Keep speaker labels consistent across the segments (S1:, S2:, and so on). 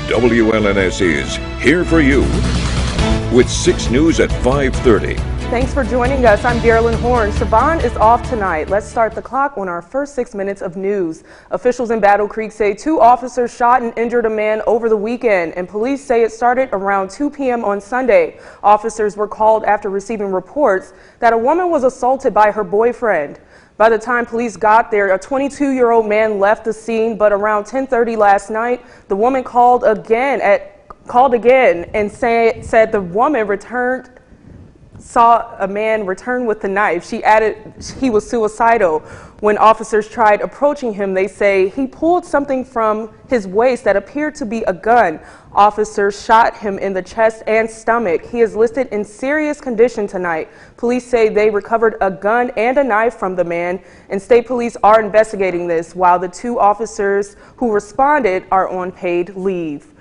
S1: WLNS is here for you with 6 News at 5:30.
S2: Thanks for joining us. I'm Darylyn Horn. Siobhan is off tonight. Let's start the clock on our first 6 minutes of news. Officials in Battle Creek say 2 officers shot and injured a man over the weekend, and police say it started around 2 p.m. on Sunday. Officers were called after receiving reports that a woman was assaulted by her boyfriend. By the time police got there, a 22-year-old man left the scene, but around 10:30 last night, the woman called again and said the woman saw a man return with the knife. She added he was suicidal. When officers tried approaching him, they say he pulled something from his waist that appeared to be a gun. Officers shot him in the chest and stomach. He is listed in serious condition tonight. Police say they recovered a gun and a knife from the man, and state police are investigating this, while the 2 officers who responded are on paid leave.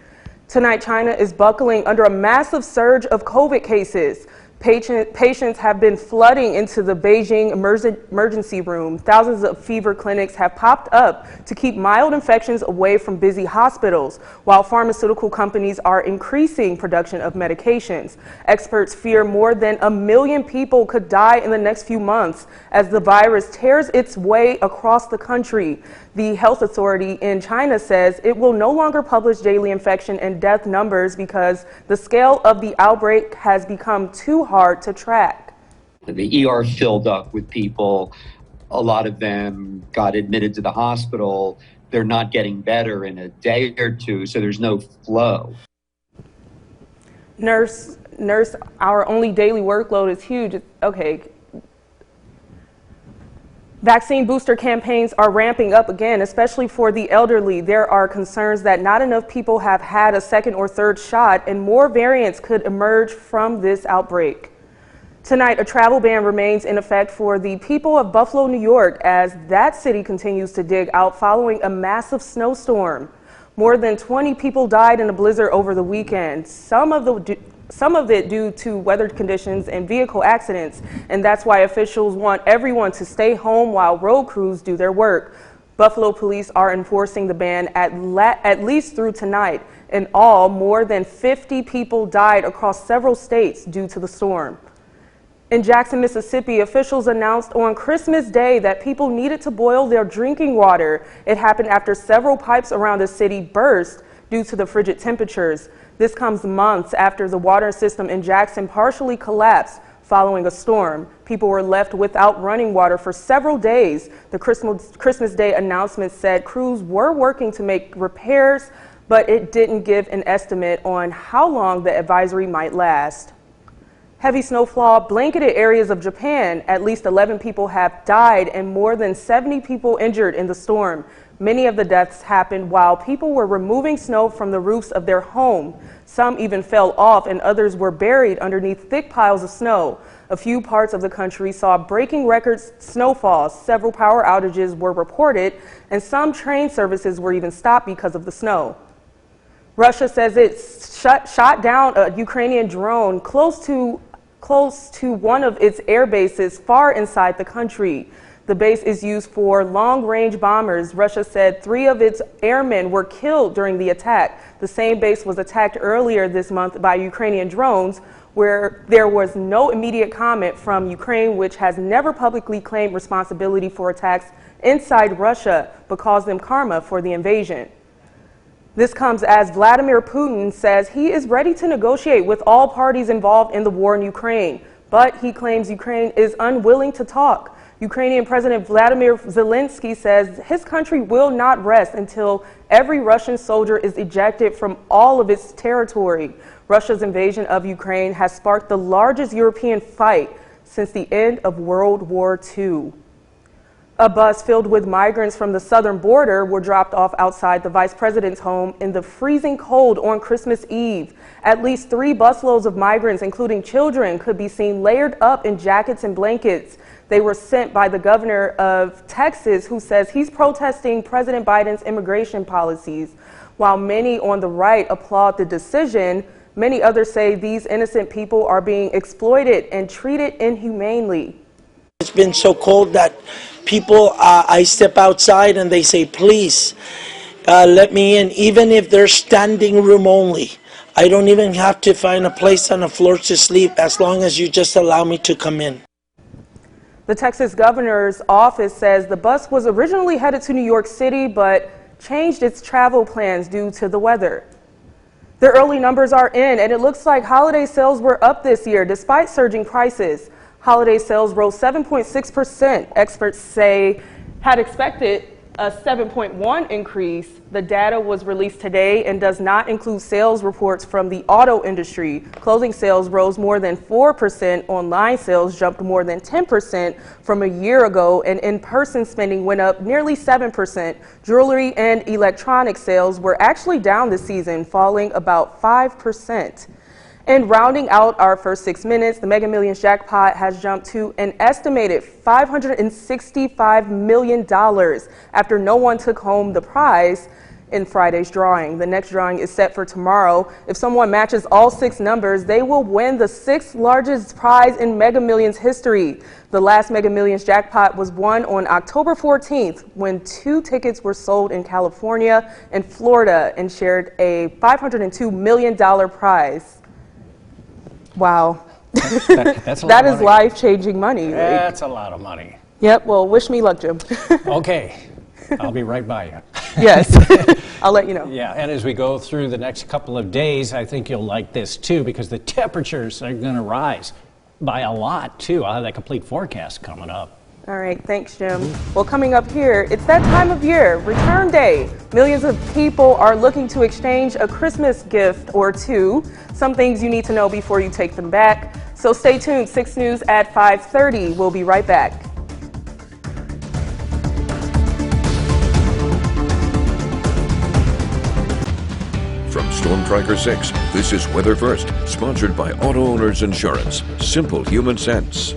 S2: Tonight, China is buckling under a massive surge of COVID cases. Patients have been flooding into the Beijing emergency room. Thousands of fever clinics have popped up to keep mild infections away from busy hospitals, while pharmaceutical companies are increasing production of medications. Experts fear more than 1 million people could die in the next few months as the virus tears its way across the country. The health authority in China says it will no longer publish daily infection and death numbers because the scale of the outbreak has become too hard to track.
S3: The ER filled up with people. A lot of them got admitted to the hospital. They're not getting better in a day or two, so there's no flow.
S2: Nurse, our only daily workload is huge. Okay. Vaccine booster campaigns are ramping up again, especially for the elderly. There are concerns that not enough people have had a second or third shot, and more variants could emerge from this outbreak. Tonight, a travel ban remains in effect for the people of Buffalo, New York, as that city continues to dig out following a massive snowstorm. More than 20 people died in a blizzard over the weekend. Some of it due to weather conditions and vehicle accidents, and that's why officials want everyone to stay home while road crews do their work. Buffalo police are enforcing the ban at least through tonight. In all, more than 50 people died across several states due to the storm. In Jackson, Mississippi, officials announced on Christmas Day that people needed to boil their drinking water. It happened after several pipes around the city burst due to the frigid temperatures. This comes months after the water system in Jackson partially collapsed following a storm. People were left without running water for several days. The Christmas Day announcement said crews were working to make repairs, but it didn't give an estimate on how long the advisory might last. Heavy snowfall blanketed areas of Japan. At least 11 people have died and more than 70 people injured in the storm. Many of the deaths happened while people were removing snow from the roofs of their home. Some even fell off and others were buried underneath thick piles of snow. A few parts of the country saw breaking record snowfalls. Several power outages were reported and some train services were even stopped because of the snow. Russia says it shot down a Ukrainian drone close to one of its air bases far inside the country. The base is used for long-range bombers. Russia said 3 of its airmen were killed during the attack. The same base was attacked earlier this month by Ukrainian drones, where there was no immediate comment from Ukraine, which has never publicly claimed responsibility for attacks inside Russia, but calls them karma for the invasion. This comes as Vladimir Putin says he is ready to negotiate with all parties involved in the war in Ukraine, but he claims Ukraine is unwilling to talk. Ukrainian President Vladimir Zelensky says his country will not rest until every Russian soldier is ejected from all of its territory. Russia's invasion of Ukraine has sparked the largest European fight since the end of World War II. A bus filled with migrants from the southern border were dropped off outside the vice president's home in the freezing cold on Christmas Eve. At least 3 busloads of migrants, including children, could be seen layered up in jackets and blankets. They were sent by the governor of Texas, who says he's protesting President Biden's immigration policies. While many on the right applaud the decision, many others say these innocent people are being exploited and treated inhumanely.
S4: It's been so cold that people, I step outside and they say, please, let me in, even if there's standing room only. I don't even have to find a place on the floor to sleep as long as you just allow me to come in.
S2: The Texas governor's office says the bus was originally headed to New York City, but changed its travel plans due to the weather. The early numbers are in, and it looks like holiday sales were up this year despite surging prices. Holiday sales rose 7.6%. Experts say had expected a 7.1 increase. The data was released today and does not include sales reports from the auto industry. Clothing sales rose more than 4%. Online sales jumped more than 10% from a year ago, and in-person spending went up nearly 7%. Jewelry and electronic sales were actually down this season, falling about 5%. And rounding out our first 6 minutes, the Mega Millions jackpot has jumped to an estimated $565 million after no one took home the prize in Friday's drawing. The next drawing is set for tomorrow. If someone matches all 6 numbers, they will win the 6th largest prize in Mega Millions history. The last Mega Millions jackpot was won on October 14th when 2 tickets were sold in California and Florida and shared a $502 million prize. Wow.
S5: That's a lot
S2: that
S5: of
S2: is
S5: money.
S2: Life-changing money.
S5: That's a lot of money.
S2: Yep. Well, wish me luck, Jim.
S5: Okay. I'll be right by you.
S2: Yes. I'll let you know.
S5: Yeah, and as we go through the next couple of days, I think you'll like this too, because the temperatures are going to rise by a lot too. I'll have that complete forecast coming up.
S2: All right, thanks, Jim. Well, coming up here, it's that time of year, Return Day. Millions of people are looking to exchange a Christmas gift or two. Some things you need to know before you take them back. So stay tuned, 6 News at 5:30. We'll be right back.
S1: From Storm Tracker 6, this is Weather First, sponsored by Auto Owners Insurance. Simple human sense.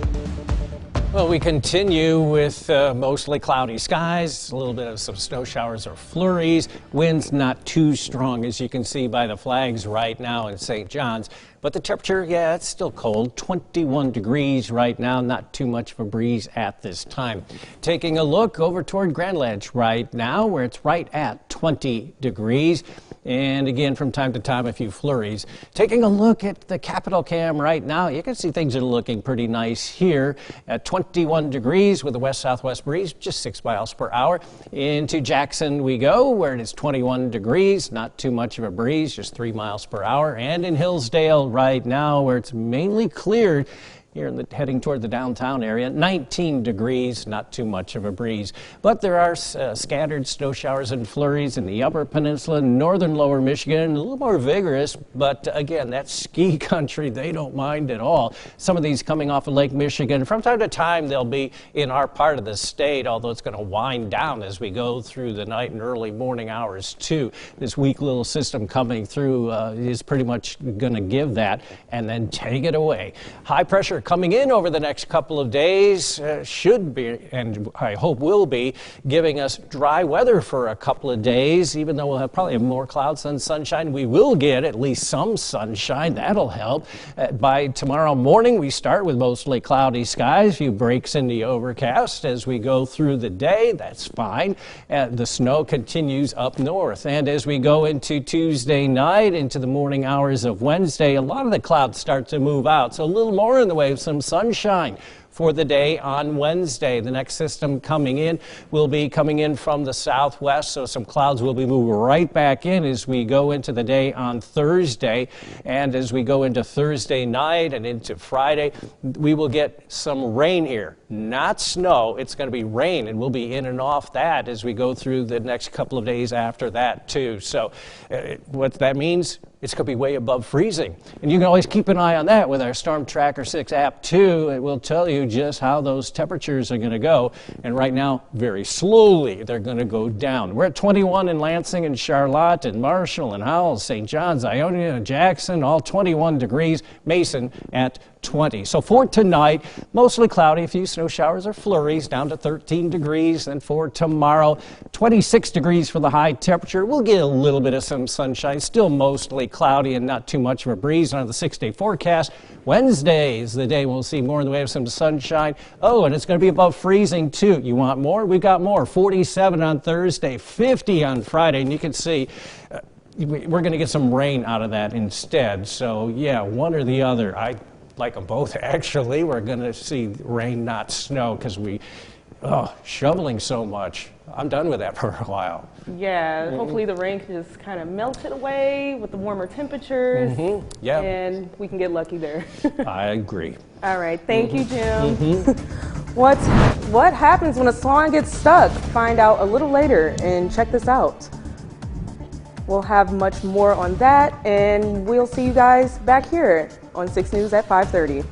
S5: Well, we continue with mostly cloudy skies, a little bit of some snow showers or flurries. Winds not too strong, as you can see by the flags right now in St. John's. But the temperature, yeah, it's still cold. 21 degrees right now, not too much of a breeze at this time. Taking a look over toward Grand Ledge right now, where it's right at 20 degrees. And again, from time to time, a few flurries. Taking a look at the Capitol Cam right now, you can see things are looking pretty nice here at 21 degrees with a west-southwest breeze, just 6 miles per hour. Into Jackson we go, where it is 21 degrees, not too much of a breeze, just 3 miles per hour. And in Hillsdale right now, where it's mainly cleared, here heading toward the downtown area, 19 degrees, not too much of a breeze. But there are scattered snow showers and flurries in the Upper Peninsula, northern lower Michigan, a little more vigorous, but again, that's ski country. They don't mind at all. Some of these coming off of Lake Michigan. From time to time, they'll be in our part of the state, although it's going to wind down as we go through the night and early morning hours, too. This weak little system coming through is pretty much going to give that and then take it away. High pressure coming in over the next couple of days should be, and I hope will be, giving us dry weather for a couple of days. Even though we'll have probably more clouds than sunshine, we will get at least some sunshine. That'll help. By tomorrow morning, we start with mostly cloudy skies, a few breaks in the overcast as we go through the day. That's fine. The snow continues up north. And as we go into Tuesday night, into the morning hours of Wednesday, a lot of the clouds start to move out. So a little more in the way of some sunshine for the day on Wednesday. The next system coming in will be coming in from the southwest, so some clouds will be moving right back in as we go into the day on Thursday. And as we go into Thursday night and into Friday, we will get some rain here. Not snow, it's going to be rain, and we'll be in and off that as we go through the next couple of days after that, too. So what that means, it's going to be way above freezing. And you can always keep an eye on that with our Storm Tracker 6 app, too. It will tell you just how those temperatures are going to go. And right now, very slowly, they're going to go down. We're at 21 in Lansing and Charlotte and Marshall and Howell, St. John's, Ionia and Jackson, all 21 degrees. Mason at 20. So for tonight, mostly cloudy, a few snow showers or flurries, down to 13 degrees. Then for tomorrow, 26 degrees for the high temperature. We'll get a little bit of some sunshine, still mostly cloudy and not too much of a breeze on the 6-day forecast. Wednesday is the day we'll see more in the way of some sunshine. sunshine. Oh, and it's going to be above freezing too. You want more? We've got more. 47 on Thursday, 50 on Friday, and you can see we're going to get some rain out of that instead. So yeah, one or the other. I like them both, actually. We're going to see rain, not snow, because shoveling so much. I'm done with that for a while.
S2: Yeah, hopefully the rain can just kind of melt it away with the warmer temperatures.
S5: Yeah.
S2: And we can get lucky there.
S5: I agree.
S2: All right, thank you, Jim. What happens when a salon gets stuck? Find out a little later, and check this out. We'll have much more on that, and we'll see you guys back here on 6 News at 5:30.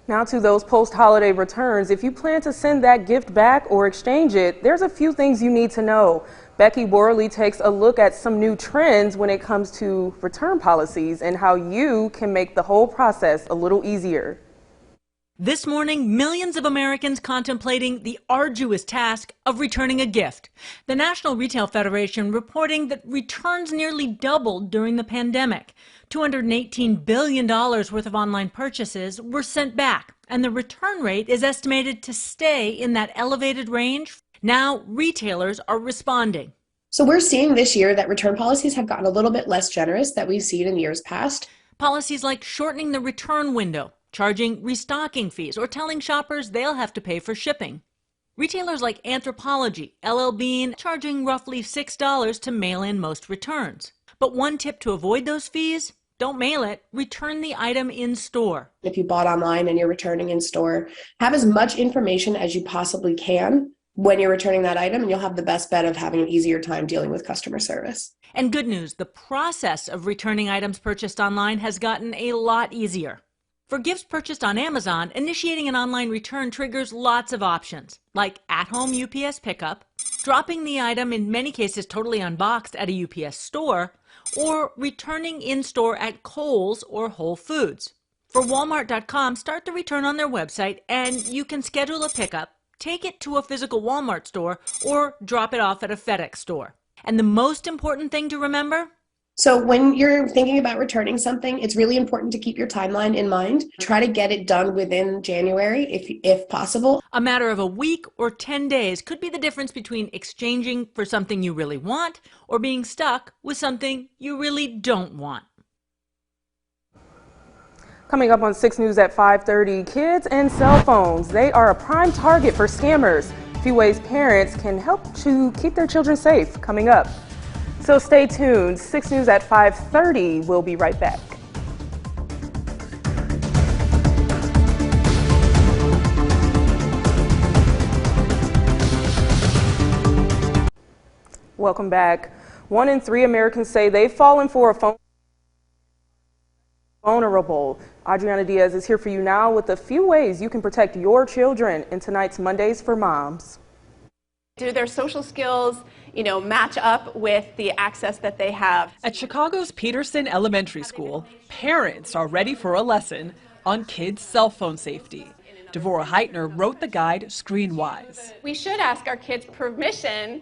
S2: Now to those post-holiday returns. If you plan to send that gift back or exchange it, there's a few things you need to know. Becky Borley takes a look at some new trends when it comes to return policies and how you can make the whole process a little easier.
S6: This morning, millions of Americans contemplating the arduous task of returning a gift. The National Retail Federation reporting that returns nearly doubled during the pandemic. $218 billion worth of online purchases were sent back, and the return rate is estimated to stay in that elevated range. Now, retailers are responding.
S7: So we're seeing this year that return policies have gotten a little bit less generous than we've seen in years past.
S6: Policies like shortening the return window, charging restocking fees, or telling shoppers they'll have to pay for shipping. Retailers like Anthropologie, LL Bean, charging roughly $6 to mail in most returns. But one tip to avoid those fees: don't mail it, return the item in store.
S7: If you bought online and you're returning in store, have as much information as you possibly can when you're returning that item, and you'll have the best bet of having an easier time dealing with customer service.
S6: And good news, the process of returning items purchased online has gotten a lot easier. For gifts purchased on Amazon, initiating an online return triggers lots of options, like at-home UPS pickup, dropping the item, in many cases totally unboxed, at a UPS store, or returning in-store at Kohl's or Whole Foods. For Walmart.com, start the return on their website, and you can schedule a pickup, take it to a physical Walmart store, or drop it off at a FedEx store. And the most important thing to remember:
S7: so when you're thinking about returning something, it's really important to keep your timeline in mind. Try to get it done within January if possible.
S6: A matter of a week or 10 days could be the difference between exchanging for something you really want or being stuck with something you really don't want.
S2: Coming up on 6 News at 5:30, kids and cell phones. They are a prime target for scammers. A few ways parents can help to keep their children safe coming up. So stay tuned. 6 News at 5:30. We'll be right back. Welcome back. 1 in 3 Americans say they've fallen for a phone vulnerable. Adriana Diaz is here for you now with a few ways you can protect your children in tonight's Mondays for Moms.
S8: Do their social skills, match up with the access that they have?
S9: At Chicago's Peterson Elementary School, parents are ready for a lesson on kids' cell phone safety. Devorah Heitner wrote the guide Screenwise.
S8: We should ask our kids permission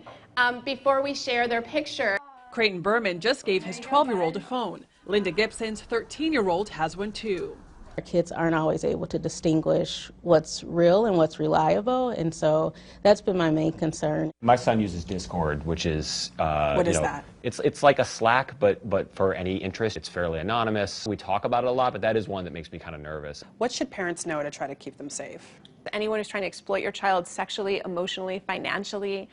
S8: before we share their picture.
S9: Creighton Berman just gave his 12-year-old a phone. Linda Gibson's 13-year-old has one too.
S10: Our kids aren't always able to distinguish what's real and what's reliable, and so that's been my main concern.
S11: My son uses Discord, which is
S9: what is that?
S11: It's like a Slack, but for any interest. It's fairly anonymous. We talk about it a lot, but that is one that makes me kind of nervous.
S9: What should parents know to try to keep them safe?
S8: Anyone who's trying to exploit your child sexually, emotionally, financially,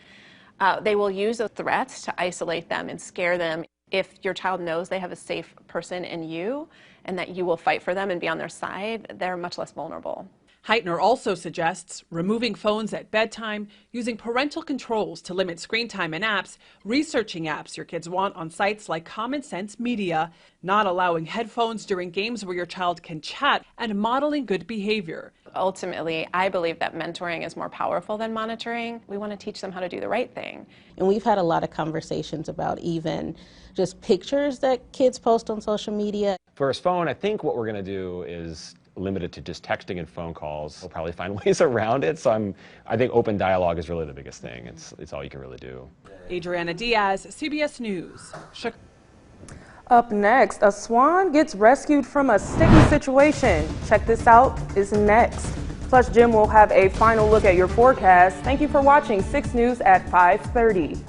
S8: they will use those threats to isolate them and scare them. If your child knows they have a safe person in you and that you will fight for them and be on their side, they're much less vulnerable.
S9: Heitner also suggests removing phones at bedtime, using parental controls to limit screen time and apps, researching apps your kids want on sites like Common Sense Media, not allowing headphones during games where your child can chat, and modeling good behavior.
S8: Ultimately, I believe that mentoring is more powerful than monitoring. We want to teach them how to do the right thing.
S10: And we've had a lot of conversations about even just pictures that kids post on social media.
S11: For his phone, I think what we're going to do is limit it to just texting and phone calls. We'll probably find ways around it. So I think open dialogue is really the biggest thing. It's all you can really do.
S9: Adriana Diaz, CBS News.
S2: Up next, a swan gets rescued from a sticky situation. Check this out is next. Plus, Jim will have a final look at your forecast. Thank you for watching 6 News at 5:30.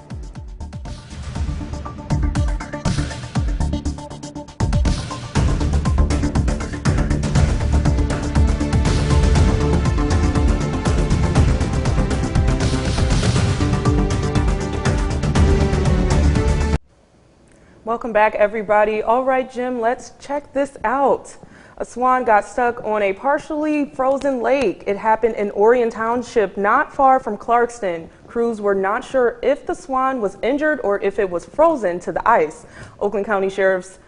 S2: Welcome back, everybody. All right, Jim, let's check this out. A swan got stuck on a partially frozen lake. It happened in Orion Township, not far from Clarkston. Crews were not sure if the swan was injured or if it was frozen to the ice. Oakland County Sheriff's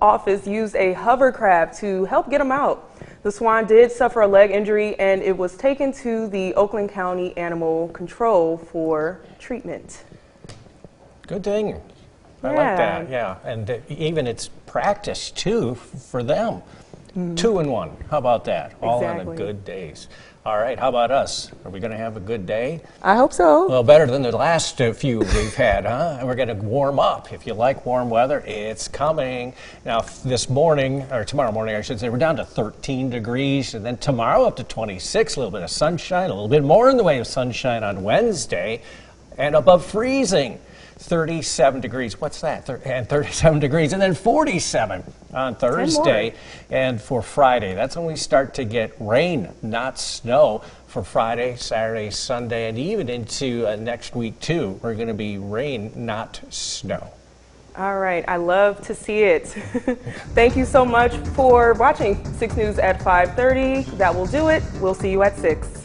S2: Office used a hovercraft to help get him out. The swan did suffer a leg injury and it was taken to the Oakland County Animal Control for treatment.
S5: Good thing. I like that, yeah. And even it's practice, too, for them. 2 in 1. How about that? All on the good days. All right, how about us? Are we going to have a good day?
S2: I hope so.
S5: Well, better than the last few we've had, huh? And we're going to warm up. If you like warm weather, it's coming. Now, this morning, or tomorrow morning, I should say, we're down to 13 degrees. And then tomorrow up to 26, a little bit of sunshine, a little bit more in the way of sunshine on Wednesday, and above freezing. 37 degrees. What's that? And 37 degrees. And then 47 on Thursday. And for Friday, that's when we start to get rain, not snow, for Friday, Saturday, Sunday, and even into next week, too. We're going to be rain, not snow.
S2: All right. I love to see it. Thank you so much for watching 6 News at 5:30. That will do it. We'll see you at 6.